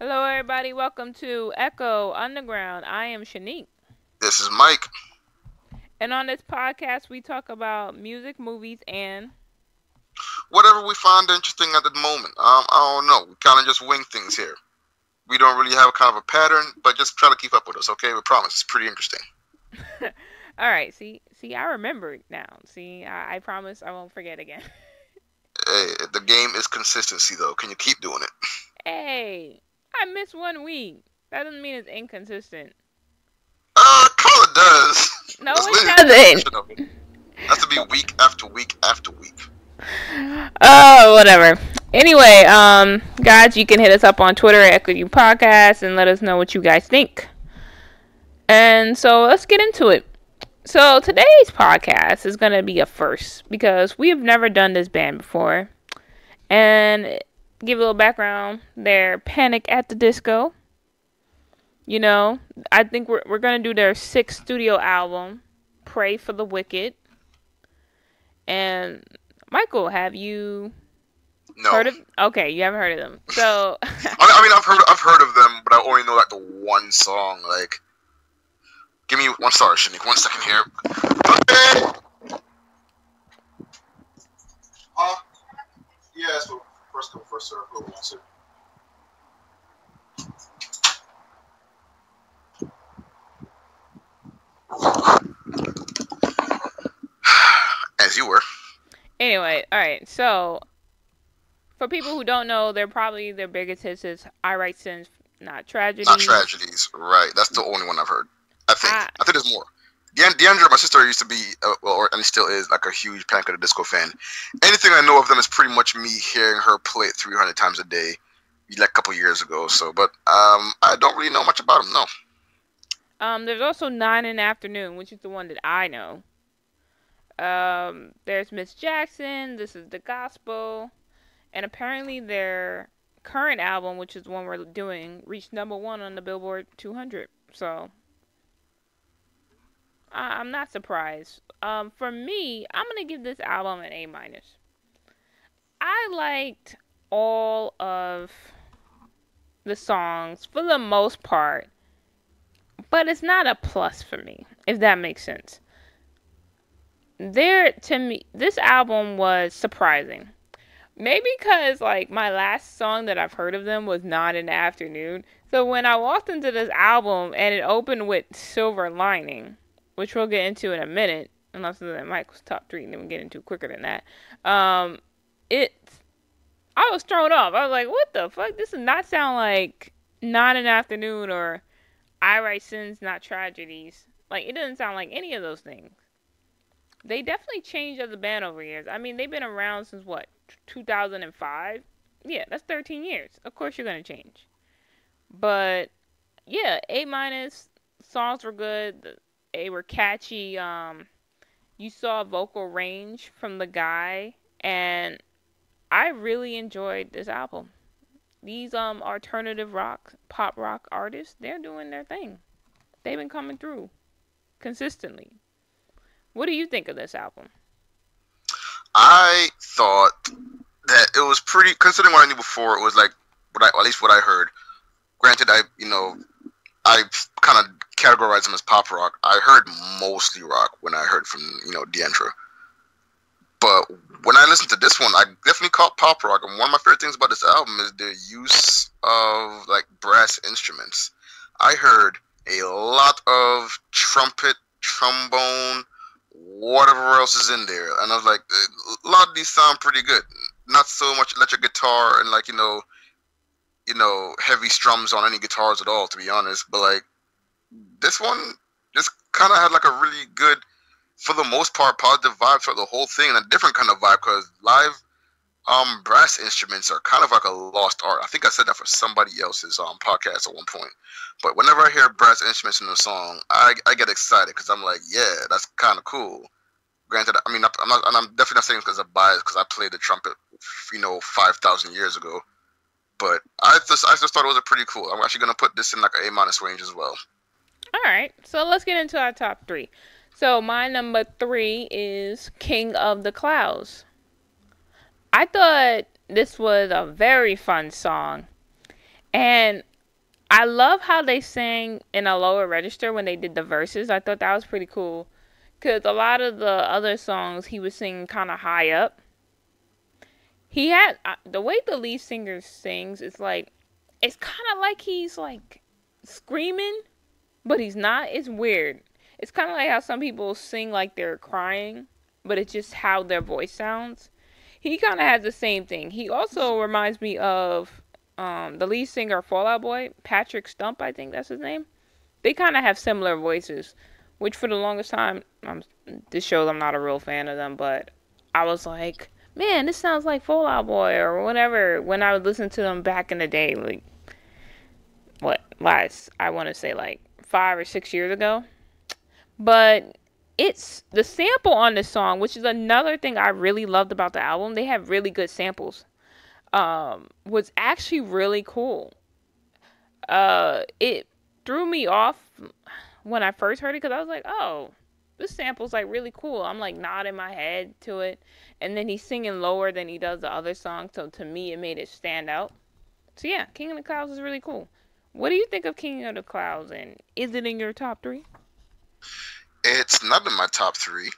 Hello, everybody. Welcome to Echo Underground. I am Shanique. This is Mike. And on this podcast, we talk about music, movies, and. Whatever we find interesting at the moment. I don't know. We kind of just wing things here. We don't really have kind of a pattern, but just try to keep up with us, okay? We promise. It's pretty interesting. All right. See, I remember it now. See, I promise I won't forget again. Hey, the game is consistency, though. Can you keep doing it? Hey, I missed 1 week. That doesn't mean it's inconsistent. Kind of does. No, That's it literally the doesn't. definition of it. Has to be week after week after week. Oh, whatever. Anyway, guys, you can hit us up on Twitter at Equity Podcast and let us know what you guys think. And so let's get into it. So today's podcast is going to be a first because we have never done this band before. And give a little background, they're Panic at the Disco. You know, I think we're going to do their sixth studio album, Pray for the Wicked. And Michael, have you No. heard of? Okay, you haven't heard of them. So I've heard of them, but I only know like the one song. Like, give me one star, Shanique. 1 second here. Yeah, so first come, first serve. Go answer. As you were. anyway, all right. So for people who don't know, they're probably their biggest hits is "I Write Sins, Not Not Tragedies." tragedies, right? That's the only one I've heard. I think. I I think there's more. Deandra, my sister, used to be, and still is, like a huge Panic at the Disco fan. Anything I know of them is pretty much me hearing her play it 300 times a day, like a couple years ago. So, but I don't really know much about them. No. there's also "Nine in the Afternoon," which is the one that I know. There's Miss Jackson. This is the Gospel, and apparently their current album, which is the one we're doing, reached #1 on the Billboard 200. So I'm not surprised. For me, I'm gonna give this album an A-. I liked all of the songs for the most part, but it's not a plus for me, if that makes sense. There, to me, this album was surprising. Maybe because like my last song that I've heard of them was "Not in the Afternoon." So when I walked into this album and it opened with "Silver Lining," which we'll get into in a minute, unless that Michael's top three, and then we get into quicker than that. Um, it I was thrown off. I was like, "What the fuck? This does not sound like "Not in the Afternoon" or "I Write Sins, Not Tragedies." Like it doesn't sound like any of those things. They definitely changed as a band over years. I mean, they've been around since what, 2005? Yeah, that's 13 years. Of course you're going to change. But yeah, A-. Songs were good. They were catchy. You saw vocal range from the guy, and I really enjoyed this album. These alternative rock, pop rock artists, they're doing their thing. They've been coming through consistently. What do you think of this album? I thought that it was pretty, considering what I knew before. It was like, at least what I heard. Granted, I kind of categorize them as pop rock. I heard mostly rock when I heard from Deandra. But when I listened to this one, I definitely caught pop rock. And one of my favorite things about this album is the use of like brass instruments. I heard a lot of trumpet, trombone, whatever else is in there, and I was like, a lot of these sound pretty good. Not so much electric guitar and like heavy strums on any guitars at all, to be honest. But like this one just kind of had like a really good, for the most part, positive vibe for the whole thing, and a different kind of vibe because live brass instruments are kind of like a lost art. I think I said that for somebody else's podcast at one point. But whenever I hear brass instruments in a song, I get excited because I'm like, yeah, that's kind of cool. Granted, I mean, I'm not, and I'm definitely not saying because I'm biased because I played the trumpet, 5,000 years ago. But I just thought it was a pretty cool. I'm actually gonna put this in like an A- range as well. All right, so let's get into our top three. So my number three is "King of the Clouds." I thought this was a very fun song, and I love how they sang in a lower register when they did the verses. I thought that was pretty cool. Because a lot of the other songs he was singing kind of high up. He had the way the lead singer sings. It's kind of like he's like screaming, but he's not. It's weird. It's kind of like how some people sing like they're crying, but it's just how their voice sounds. He kind of has the same thing. He also reminds me of the lead singer of Fall Out Boy, Patrick Stump, I think that's his name. They kind of have similar voices, which for the longest time, this shows I'm not a real fan of them, but I was like, man, this sounds like Fall Out Boy or whatever when I would listen to them back in the day, like, I want to say like 5 or 6 years ago. But it's the sample on this song, which is another thing I really loved about the album. They have really good samples. Was actually really cool. It threw me off when I first heard it because I was like, oh, this sample's like really cool. I'm like nodding my head to it, and then he's singing lower than he does the other songs. So to me, it made it stand out. So yeah, King of the Clouds is really cool. What do you think of King of the Clouds, and is it in your top three? It's not in my top three.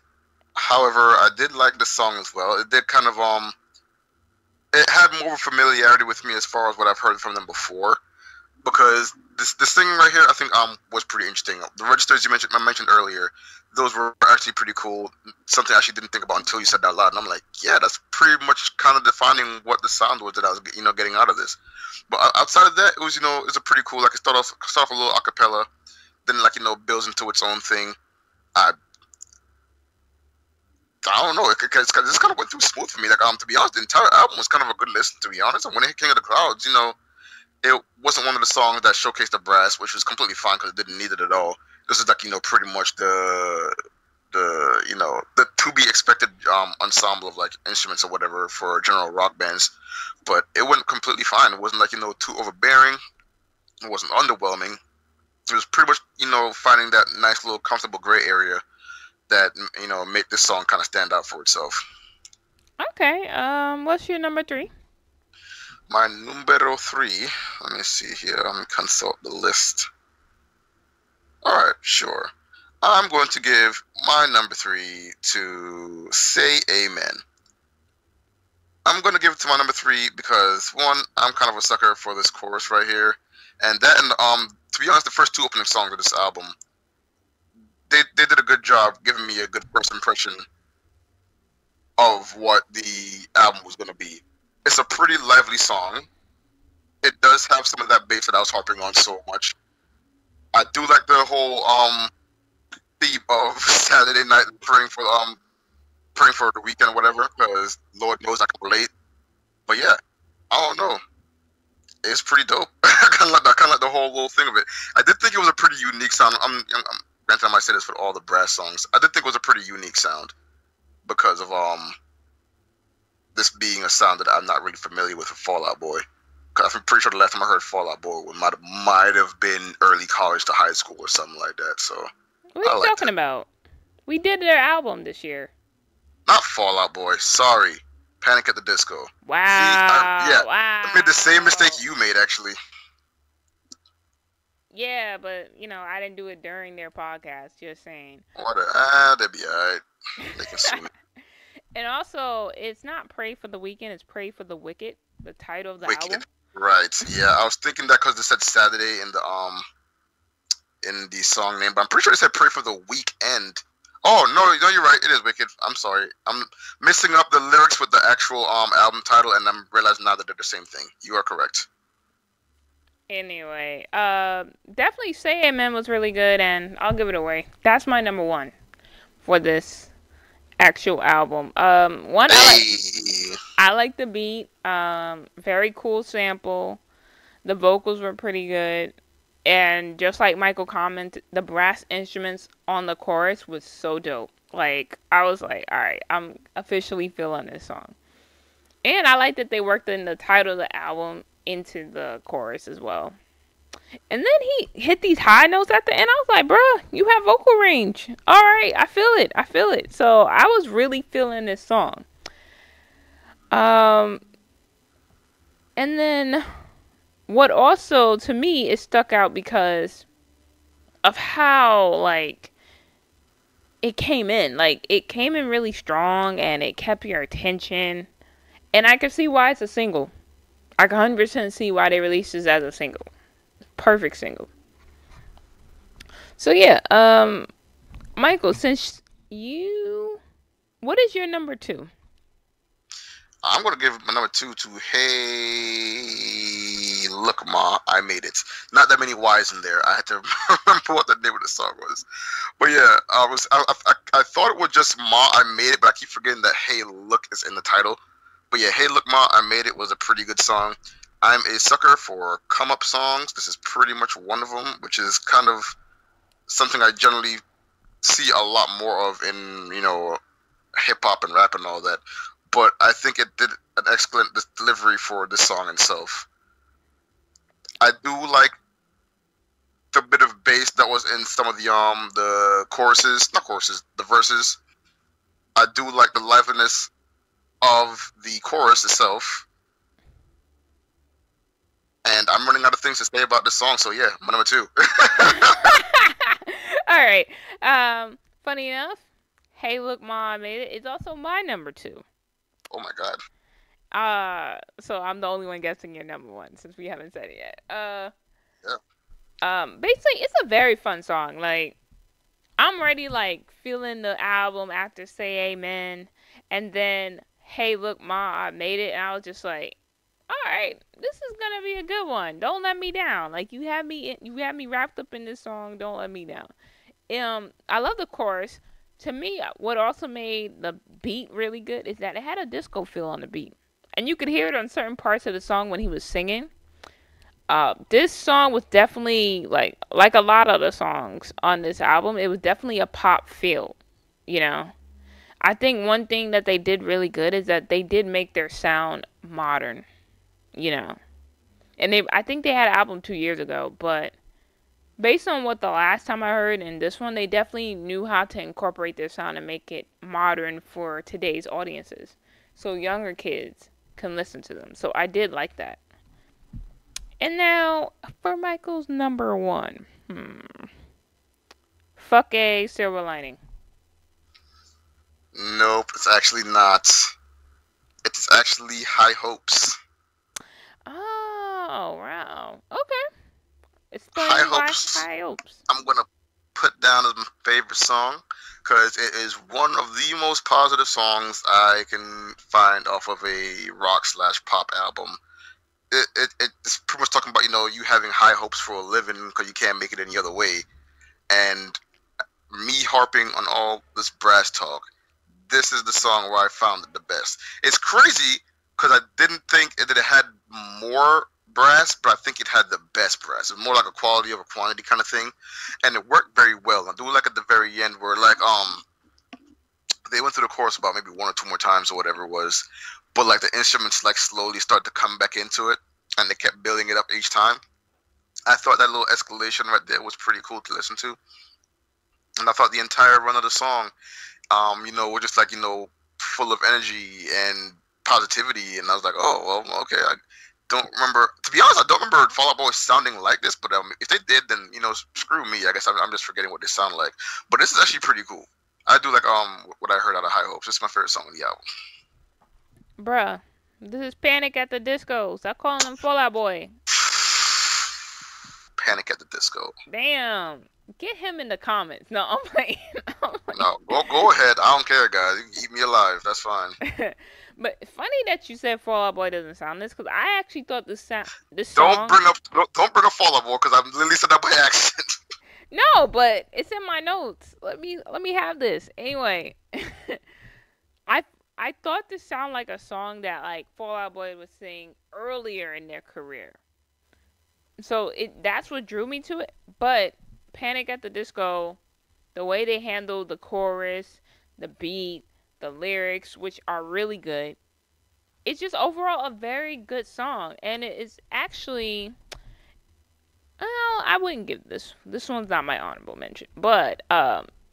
However, I did like the song as well. It did kind of it had more familiarity with me as far as what I've heard from them before. Because this thing right here, I think was pretty interesting. The registers I mentioned earlier, those were actually pretty cool. Something I actually didn't think about until you said that out loud, and I'm like, yeah, that's pretty much kind of defining what the sound was that I was getting out of this. But outside of that, it was it's a pretty cool. Like it started off a little acapella, then builds into its own thing. I don't know. It just kind of went through smooth for me. Like to be honest, the entire album was kind of a good listen. To be honest, and when it hit King of the Clouds, it wasn't one of the songs that showcased the brass, which was completely fine because it didn't need it at all. This is like pretty much the to be expected ensemble of like instruments or whatever for general rock bands, but it went completely fine. It wasn't like too overbearing. It wasn't underwhelming. It was pretty much finding that nice little comfortable gray area that made this song kind of stand out for itself. Okay. What's your number three? My numero three. Let me see here. Let me consult the list. All right, sure. I'm going to give my number three to Say Amen. I'm going to give it to my number three because one, I'm kind of a sucker for this chorus right here, and to be honest, the first two opening songs of this album, they did a good job giving me a good first impression of what the album was going to be. It's a pretty lively song. It does have some of that bass that I was harping on so much. I do like the whole theme of Saturday night praying for the weekend or whatever, because Lord knows I can relate. But yeah, I don't know. It's pretty dope. I kind of like the whole little thing of it. I did think it was a pretty unique sound. Granted, I might say this for all the brass songs. I did think it was a pretty unique sound because of this being a sound that I'm not really familiar with Fall Out Boy. Cause I'm pretty sure the last time I heard Fall Out Boy might have been early college to high school or something like that. So what are you talking about? We did their album this year. Not Fall Out Boy. Sorry, Panic at the Disco. Wow. See, wow. I made the same mistake you made actually. Yeah, but I didn't do it during their podcast. Just saying. They'd be alright. They can sue me. And also, it's not Pray for the Weekend, it's Pray for the Wicked, the title of the Wicked. album. Right. Yeah, I was thinking that because they said Saturday in the song name, but I'm pretty sure they said Pray for the Weekend. Oh no, you're right. It is Wicked. I'm sorry. I'm mixing up the lyrics with the actual album title, and I'm realizing now that they're the same thing. You are correct. Anyway, definitely Say Amen was really good, and I'll give it away. That's my number one for this actual album. I like the beat. Very cool sample. The vocals were pretty good, and just like Michael commented, the brass instruments on the chorus was so dope. Like I was like, all right, I'm officially feeling this song. And I like that they worked in the title of the album into the chorus as well. And then he hit these high notes at the end. I was like, bruh, you have vocal range. All right, I feel it. So I was really feeling this song. And then what also to me it stuck out because of how like it came in. Like it came in really strong and it kept your attention. And I can see why it's a single. I can 100% see why they released this as a single. Perfect single. So yeah, Michael, since you what is your number 2? I'm gonna give my number two to Hey Look Ma, I Made It. Not that many Y's in there. I had to remember what the name of the song was. But yeah, I thought it was just Ma, I Made It, but I keep forgetting that Hey Look is in the title. But yeah, Hey Look Ma, I Made It was a pretty good song. I'm a sucker for come up songs. This is pretty much one of them, which is kind of something I generally see a lot more of in, hip hop and rap and all that. But I think it did an excellent delivery for this song itself. I do like the bit of bass that was in some of the choruses, not choruses, the verses. I do like the liveliness of the chorus itself. And I'm running out of things to say about this song, so yeah, my number two. All right. Funny enough, Hey Look Ma, I Made It. It's also my number 2. Oh my god. So I'm the only one guessing your number 1 since we haven't said it yet. Yeah. Basically, it's a very fun song. Like, I'm already like feeling the album after Say Amen, and then Hey Look Ma, I Made It, and I was just like, all right, this is gonna be a good one. Don't let me down. Like you had me wrapped up in this song. Don't let me down. I love the chorus. To me, what also made the beat really good is that it had a disco feel on the beat, and you could hear it on certain parts of the song when he was singing. This song was definitely like a lot of the songs on this album. It was definitely a pop feel, you know. I think one thing that they did really good is that they did make their sound modern, you know. And I think they had an album 2 years ago, but based on what the last time I heard and this one, they definitely knew how to incorporate their sound and make it modern for today's audiences, so younger kids can listen to them. So I did like that. And now for Michael's number 1. Fuck a Silver Lining. Nope, it's actually not. It's actually High Hopes. Oh, wow. Okay. High Explain why Hopes, High Hopes. I'm gonna put down as my favorite song because it is one of the most positive songs I can find off of a rock slash pop album. It's pretty much talking about you having high hopes for a living because you can't make it any other way, and me harping on all this brass talk. This is the song where I found it the best. It's crazy because I didn't think that it had more brass, but I think it had the best brass. It was more like a quality over quantity kind of thing, and it worked very well. I do like at the very end where they went through the chorus about maybe one or two more times or whatever it was, but like the instruments like slowly start to come back into it, and they kept building it up each time. I thought that little escalation right there was pretty cool to listen to, and I thought the entire run of the song, were just like full of energy and positivity, and I was like, oh well, okay. I don't remember. To be honest, I don't remember Fall Out Boy sounding like this, but if they did, then screw me. I guess I'm just forgetting what they sound like. But this is actually pretty cool. I do like what I heard out of High Hopes. This is my favorite song on the album. Bruh, this is Panic at the Disco. Stop calling him Fall Out Boy. Panic at the Disco. Damn. Get him in the comments. No, I'm playing. No, go ahead. I don't care, guys. You can eat me alive. That's fine. But funny that you said Fall Out Boy doesn't sound this, because I actually thought this song. Don't bring up Fall Out Boy because I'm literally said that by accident. No, but it's in my notes. Let me have this anyway. I thought this sounded like a song that like Fall Out Boy would sing earlier in their career. So that's what drew me to it. But Panic at the Disco, the way they handled the chorus, the beat, the lyrics, which are really good. It's just overall a very good song, and it is actually. Well, I wouldn't give this. This one's not my honorable mention, but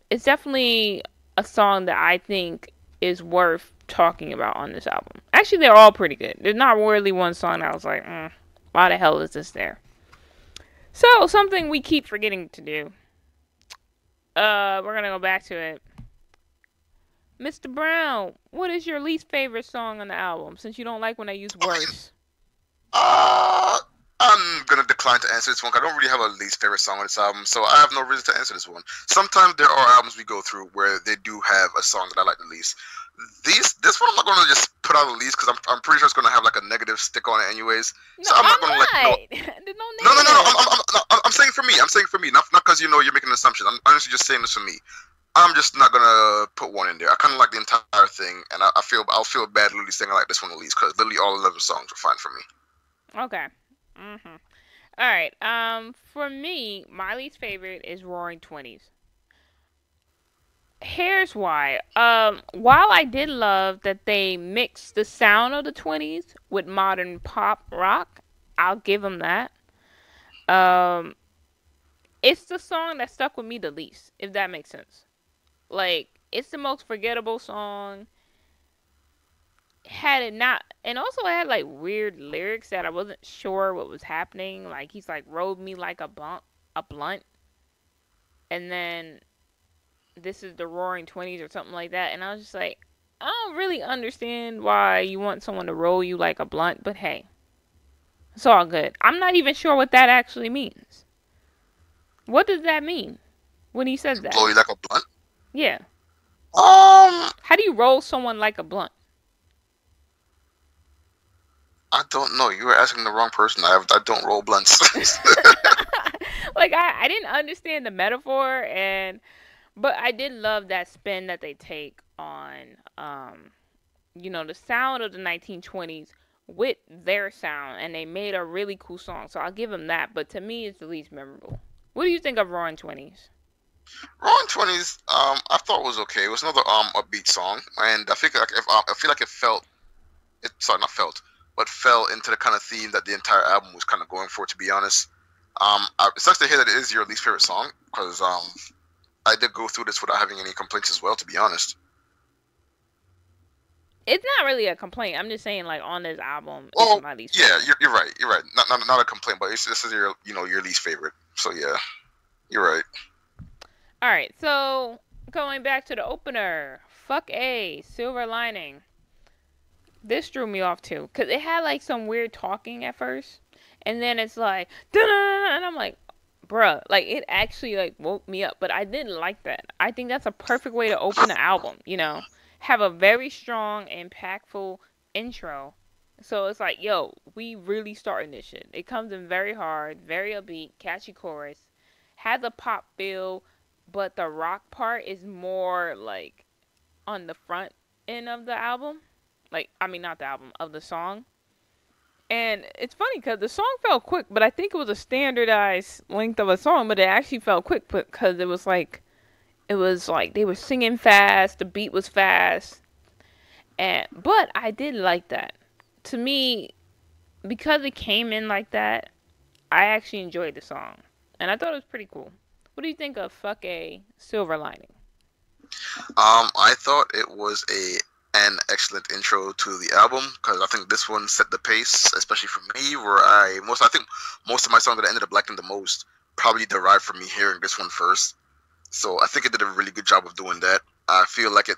it's definitely a song that I think is worth talking about on this album. Actually, they're all pretty good. There's not really one song that I was like, why Why the hell is this there? So, something we keep forgetting to do. We're gonna go back to it. Mr. Brown, what is your least favorite song on the album? Since you don't like when I use worse. Uh, I'm gonna decline to answer this one. 'Cause I don't really have a least favorite song on this album, so I have no reason to answer this one. Sometimes there are albums we go through where they do have a song that I like the least. This one I'm not gonna just put out the least because I'm pretty sure it's gonna have like a negative stick on it anyways. No, So I'm not I'm gonna not. like There's no no no no no. negative. I'm saying for me. I'm saying for me. Not because you're making an assumption. I'm honestly just saying this for me. I'm just not gonna put one in there. I kind of like the entire thing, and I'll feel bad literally saying I like this one the least because literally all 11 songs were fine for me. Okay. Mhm. All right. For me, my least favorite is Roaring Twenties. Here's why. While I did love that they mixed the sound of the 20s with modern pop rock, I'll give them that. Um, it's the song that stuck with me the least, if that makes sense. Like, it's the most forgettable song. Had it not, and also it had like weird lyrics that I wasn't sure what was happening. Like he's like rode me like a blunt, and then this is the Roaring Twenties or something like that. And I was just like, I don't really understand why you want someone to roll you like a blunt, but hey, it's all good. I'm not even sure what that actually means. What does that mean when he says that? Blow you like a blunt. Yeah. Um, How do you roll someone like a blunt? I don't know. You were asking the wrong person. I don't roll blunts. Like I didn't understand the metaphor, and but I did love that spin that they take on the sound of the 1920s with their sound, and they made a really cool song. So I'll give them that. But to me, it's the least memorable. What do you think of Roaring Twenties? Rolling Twenties, I thought was okay. It was another upbeat song, and I think like if I feel like it sorry not felt, but fell into the kind of theme that the entire album was kind of going for. To be honest, it sucks to hear that it is your least favorite song because I did go through this without having any complaints as well. To be honest, It's not really a complaint. I'm just saying, like on this album, it's well, my least yeah, favorite. you're right. You're right. Not a complaint, but this is your your least favorite. So yeah, you're right. All right, so going back to the opener, fuck A, Silver Lining. This threw me off too, cause it had like some weird talking at first, and then it's like, "Dun-dun-dun," and I'm like, bruh, like it actually like woke me up, but I didn't like that. I think that's a perfect way to open the album. Have a very strong, impactful intro. So it's like, yo, we really starting this shit. It comes in very hard, very upbeat, catchy chorus, has a pop feel, but the rock part is more like on the front end of the album. Like, I mean, not the album, of the song. And it's funny because the song felt quick, but I think it was a standardized length of a song, but it actually felt quick because it was like they were singing fast, the beat was fast, but I did like that. To me, because it came in like that, I actually enjoyed the song, and I thought it was pretty cool. What do you think of "Fuck A Silver Lining"? I thought it was an excellent intro to the album because I think this one set the pace, especially for me, where I think most of my songs that I ended up liking the most probably derived from me hearing this one first. So I think it did a really good job of doing that. I feel like it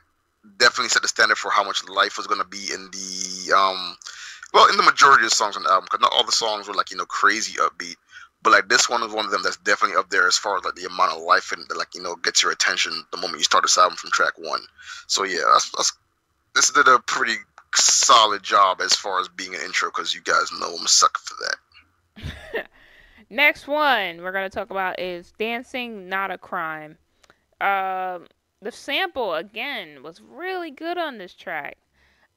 definitely set the standard for how much life was gonna be in the majority of the songs on the album. Because not all the songs were like crazy upbeat, but like this one is one of them that's definitely up there as far as like the amount of life and like gets your attention the moment you start this album from track one. So yeah, this did a pretty solid job as far as being an intro because you guys know I'm a sucker for that. Next one we're gonna talk about is "Dancing Not a Crime." The sample again was really good on this track.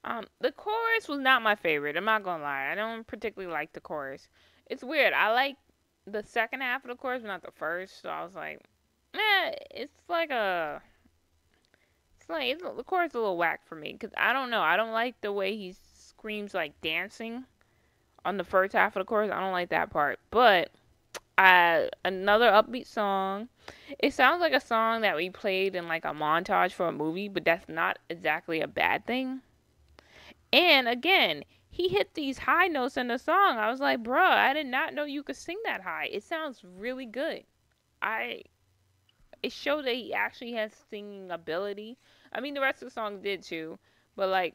The chorus was not my favorite. I'm not gonna lie. I don't particularly like the chorus. It's weird. I like the second half of the chorus, but not the first. So I was like, the chorus is a little whack for me because I don't know. I don't like the way he screams like dancing on the first half of the chorus. I don't like that part. But another upbeat song. It sounds like a song that we played in like a montage for a movie, but that's not exactly a bad thing. And again, he hit these high notes in the song. I was like, bruh, I did not know you could sing that high. It sounds really good. I it showed that he actually has singing ability. I mean, the rest of the song did too, but like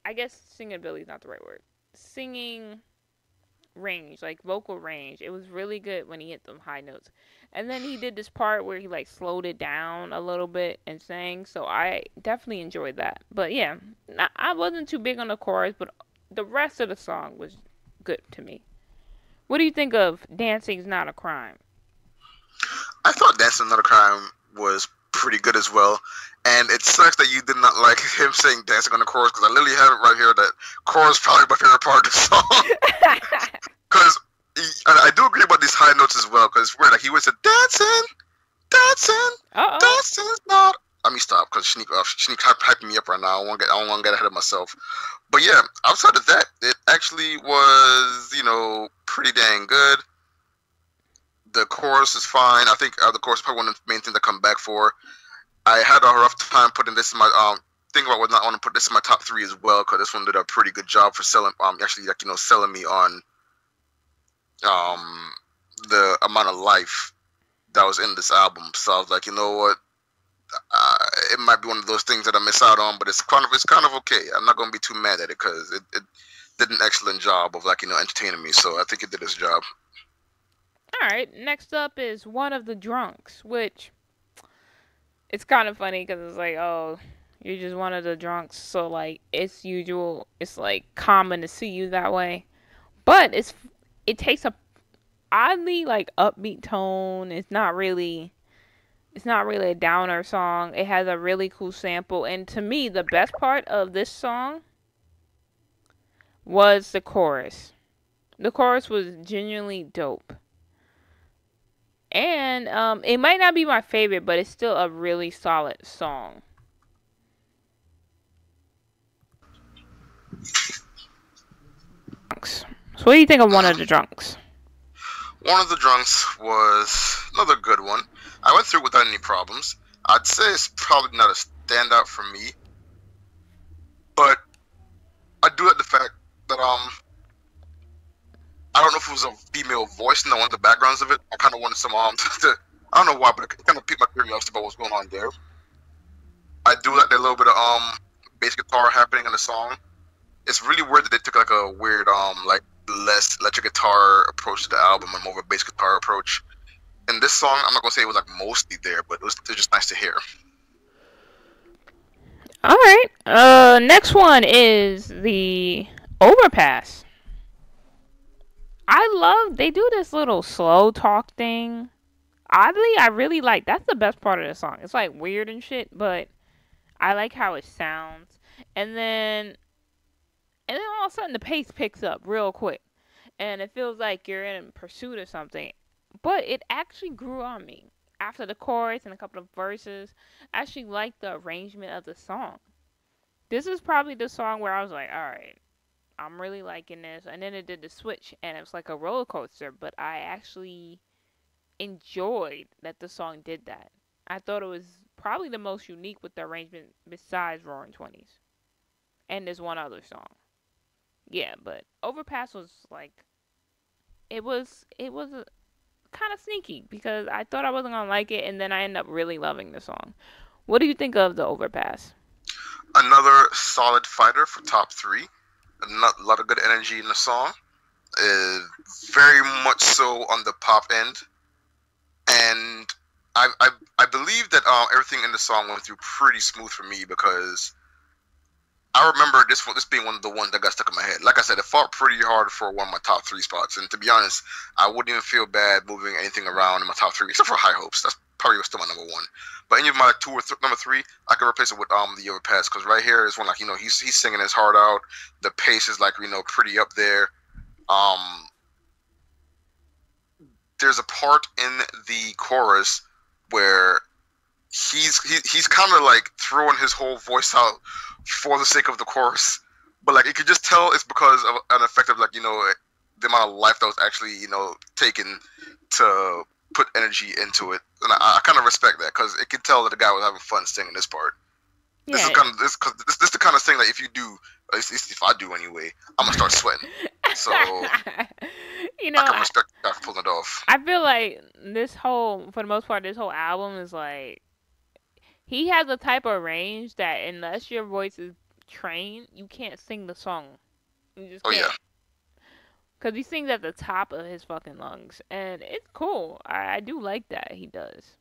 I guess singing ability is not the right word. Singing range, like vocal range. It was really good when he hit them high notes. And then he did this part where he like slowed it down a little bit and sang. So I definitely enjoyed that. But yeah, I wasn't too big on the chorus, but the rest of the song was good to me. What do you think of Dancing's Not a Crime? I thought Dancing Not a Crime was pretty good as well. And it sucks that you did not like him saying dancing on the chorus, because I literally have it right here that chorus is probably my favorite part of the song. Because I do agree about these high notes as well, because it's weird. Like he was a dancing, dancing's not. Let me stop, because Shanique hyping me up right now. I don't want to get ahead of myself. But yeah, outside of that, it actually was, pretty dang good. The chorus is fine. I think the chorus is probably one of the main things to come back for. I had a rough time putting this in my think about whether or not I want to put this in my top 3 as well, because this one did a pretty good job for selling selling me on the amount of life that was in this album. So I was like, you know what, it might be one of those things that I miss out on, but it's kind of okay. I'm not gonna be too mad at it, because it did an excellent job of entertaining me. So I think it did its job. All right, next up is One of the Drunks, which it's kind of funny because it's like, oh, you're just one of the drunks, so like it's like common to see you that way. But it takes a oddly like upbeat tone. It's not really a downer song. It has a really cool sample, and to me, the best part of this song was the chorus. The chorus was genuinely dope. And it might not be my favorite, but it's still a really solid song. So what do you think of One of the Drunks? One of the Drunks was another good one. I went through it without any problems. I'd say it's probably not a standout for me, but I do like the fact that I don't know if it was a female voice in one of the backgrounds of it. I kind of wanted some to, I don't know why, but it kind of piqued my curiosity about what's going on there. I do like that little bit of bass guitar happening in the song. It's really weird that they took like a weird less electric guitar approach to the album and more of a bass guitar approach. In this song, I'm not gonna say it was like mostly there, but it was just nice to hear. All right. Next one is the Overpass. They do this little slow talk thing. Oddly, I really like, that's the best part of the song. It's like weird and shit, but I like how it sounds. And then all of a sudden the pace picks up real quick. And it feels like you're in pursuit of something. But it actually grew on me. After the chorus and a couple of verses, I actually liked the arrangement of the song. This is probably the song where I was like, alright, I'm really liking this. And then it did the switch, and it was like a roller coaster, but I actually enjoyed that the song did that. I thought it was probably the most unique with the arrangement besides Roaring Twenties. And there's one other song. Yeah, but Overpass was like, it was kind of sneaky because I thought I wasn't going to like it, and then I ended up really loving the song. What do you think of the Overpass? Another solid fighter for top 3. A lot of good energy in the song. Very much so on the pop end. And I believe that everything in the song went through pretty smooth for me, because I remember this being one of the ones that got stuck in my head. Like I said, it fought pretty hard for one of my top 3 spots. And to be honest, I wouldn't even feel bad moving anything around in my top 3, except for High Hopes. That's probably still my number 1. But any of my number 3, I could replace it with the Overpass, because right here is one he's singing his heart out. The pace is pretty up there. There's a part in the chorus where he's kind of like throwing his whole voice out for the sake of the chorus, but you could just tell it's because of an effect of the amount of life that was actually taken to put energy into it. And I kind of respect that, because it could tell that the guy was having fun singing this part. This is Yeah. kind of this, cause this the kind of thing that if you do, at least if I do anyway, I'm gonna start sweating. So You I know, can respect the guy for pulling it off. I feel like for the most part, this whole album is like he has a type of range that unless your voice is trained, you can't sing the song. You just Oh yeah, can't. Cause he sings at the top of his fucking lungs, and it's cool. I do like that he does.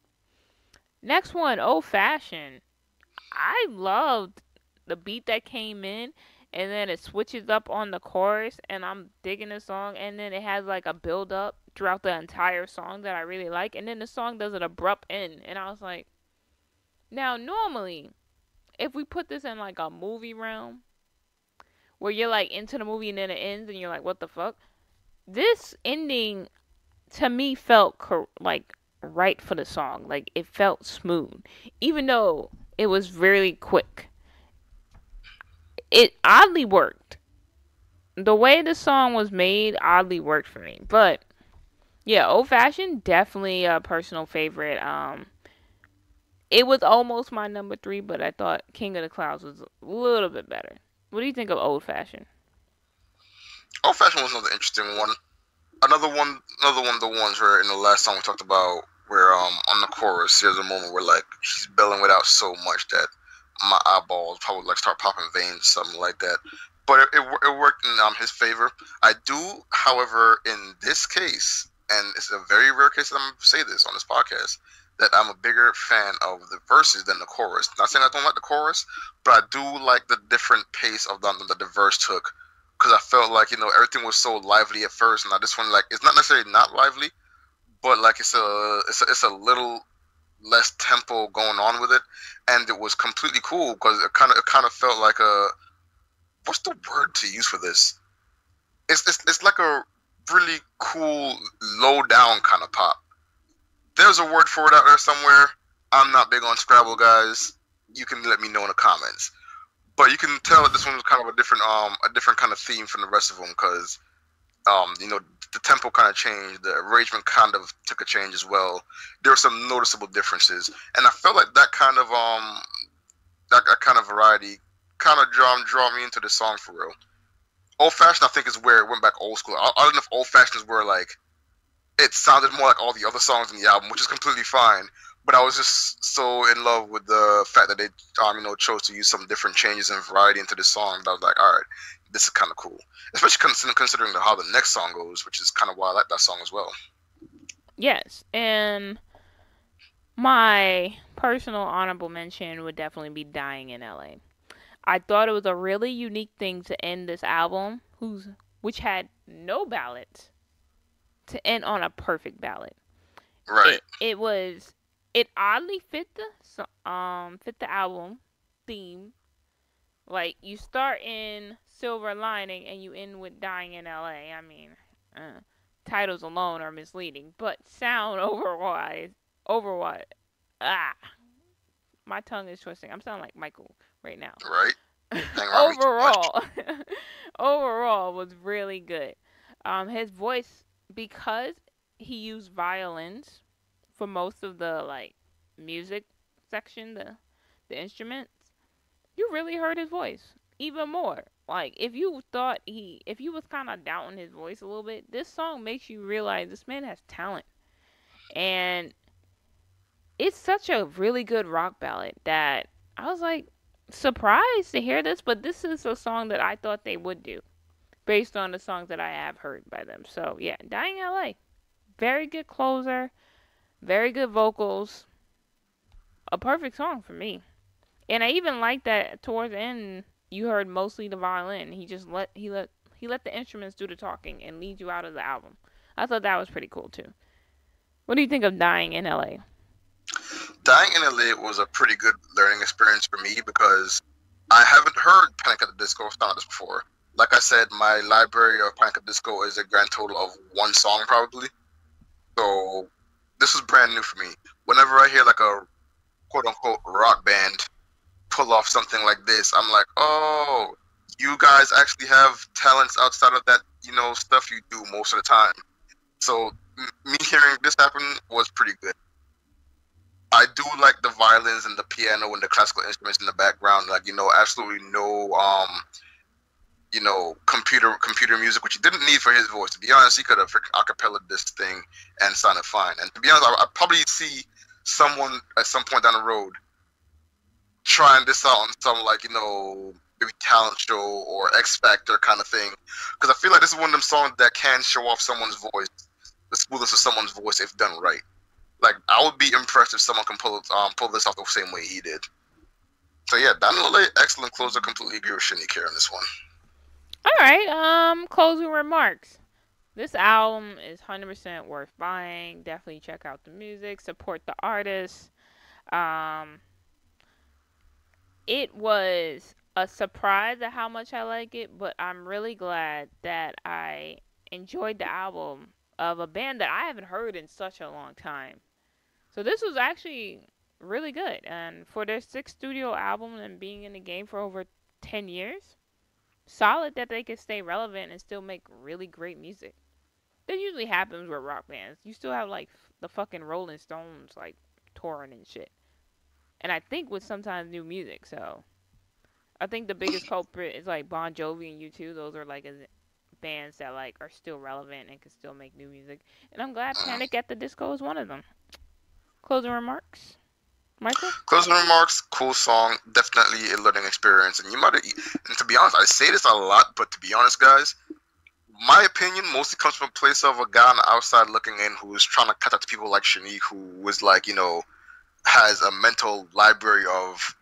Next one, Old Fashioned. I loved the beat that came in, and then it switches up on the chorus, and I'm digging the song, and then it has like a build up throughout the entire song that I really like, and then the song does an abrupt end, and I was like, now normally if we put this in like a movie realm where you're like into the movie and then it ends and you're like, what the fuck? This ending to me felt like right for the song. Like it felt smooth, even though it was really quick. It oddly worked. The way the song was made oddly worked for me. But yeah, Old Fashioned definitely a personal favorite. It was almost my number three, but I thought King of the Clouds was a little bit better. What do you think of Old Fashioned? Old Fashioned was another interesting one. Another one of the ones where in the last song we talked about where on the chorus there's a moment where like he's belling it out so much that my eyeballs probably like start popping veins, something like that. But it worked in his favor. I do, however, in this case, and it's a very rare case that I'm gonna say this on this podcast, that I'm a bigger fan of the verses than the chorus. Not saying I don't like the chorus, but I do like the different pace of that the verse took because I felt like everything was so lively at first, and now this one like it's not necessarily not lively, but like it's a little less tempo going on with it, and it was completely cool because it kind of felt like a what's the word to use for this? It's like a really cool low down kind of pop. There's a word for it out there somewhere. I'm not big on Scrabble, guys. You can let me know in the comments. But you can tell that this one was kind of a different kind of theme from the rest of them because the tempo kind of changed, the arrangement kind of took a change as well. There were some noticeable differences, and I felt like that kind of variety kind of draw me into the song for real. Old Fashioned, I think, is where it went back old school. I don't know if Old Fashioned is where like it sounded more like all the other songs in the album, which is completely fine. But I was just so in love with the fact that they, chose to use some different changes and variety into this song. That I was like, all right, this is kind of cool, especially considering how the next song goes, which is kind of why I like that song as well. Yes, and my personal honorable mention would definitely be Dying in LA. I thought it was a really unique thing to end this album, which had no ballads, to end on a perfect ballad. Right, It oddly fit the album theme. Like you start in Silver Lining and you end with Dying in LA. I mean, uh, titles alone are misleading, but sound overwise, ah, my tongue is twisting. I'm sounding like Michael right now. right. Hang around me too much. Overall, overall was really good. His voice, because he used violins for most of the like music section, the instruments, you really heard his voice even more. Like if you was kind of doubting his voice a little bit, this song makes you realize this man has talent, and it's such a really good rock ballad that I was like surprised to hear this, but this is a song that I thought they would do based on the songs that I have heard by them. So yeah, Dying LA, very good closer, very good vocals, a perfect song for me. And I even like that towards the end you heard mostly the violin. He let the instruments do the talking and lead you out of the album. I thought that was pretty cool too. What do you think of Dying in LA? Dying in LA was a pretty good learning experience for me because I haven't heard Panic at the Disco song like this before. Like I said, my library of Panic at the Disco is a grand total of one song probably. So this was brand new for me. Whenever I hear like a quote unquote rock band pull off something like this, I'm like, oh, you guys actually have talents outside of that, stuff you do most of the time. So me hearing this happen was pretty good. I do like the violins and the piano and the classical instruments in the background. Like, absolutely no computer music, which he didn't need for his voice. To be honest, he could have acapella this thing and sounded fine. And to be honest, I probably see someone at some point down the road trying this out on some maybe talent show or X Factor kind of thing, because I feel like this is one of them songs that can show off someone's voice, the smoothness of someone's voice if done right. Like, I would be impressed if someone can pull this off the same way he did. So yeah, Daniel Lay, excellent closer. Completely agree with Shanique here on this one. All right. Closing remarks. This album is 100% worth buying. Definitely check out the music, support the artist. Um, it was a surprise at how much I like it, but I'm really glad that I enjoyed the album of a band that I haven't heard in such a long time. So this was actually really good, and for their sixth studio album and being in the game for over 10 years, solid that they can stay relevant and still make really great music. That usually happens with rock bands. You still have like the fucking Rolling Stones like touring and shit. And I think with sometimes new music. So I think the biggest culprit is like Bon Jovi and U2. Those are like bands that like are still relevant and can still make new music. And I'm glad Panic at the Disco is one of them. Closing remarks, Michael? Closing remarks, cool song, definitely a learning experience. And and to be honest, I say this a lot, but to be honest, guys, my opinion mostly comes from a place of a guy on the outside looking in who's trying to cut out to people like Shanique, who was like, has a mental library of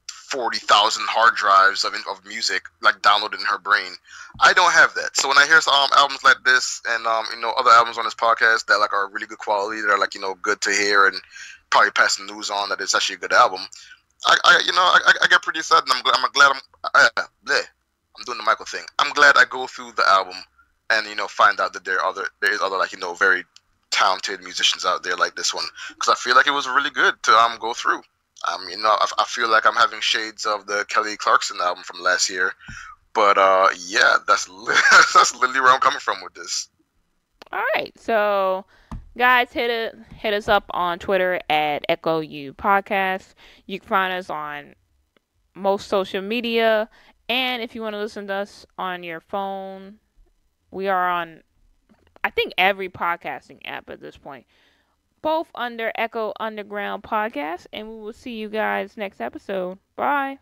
40,000 hard drives of music like downloaded in her brain. I don't have that. So when I hear some albums like this and other albums on this podcast that like are really good quality, that are like good to hear and probably pass the news on that it's actually a good album, I get pretty excited. And I'm doing the Michael thing. I'm glad I go through the album and find out that there is other very talented musicians out there like this one, because I feel like it was really good to go through. I feel like I'm having shades of the Kelly Clarkson album from last year, but yeah, that's literally where I'm coming from with this. All right, so guys, hit us up on Twitter at Echo U Podcast. You can find us on most social media, and if you want to listen to us on your phone, we are on, I think, every podcasting app at this point. Both under Echo Underground Podcast, and we will see you guys next episode. Bye.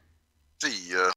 See ya.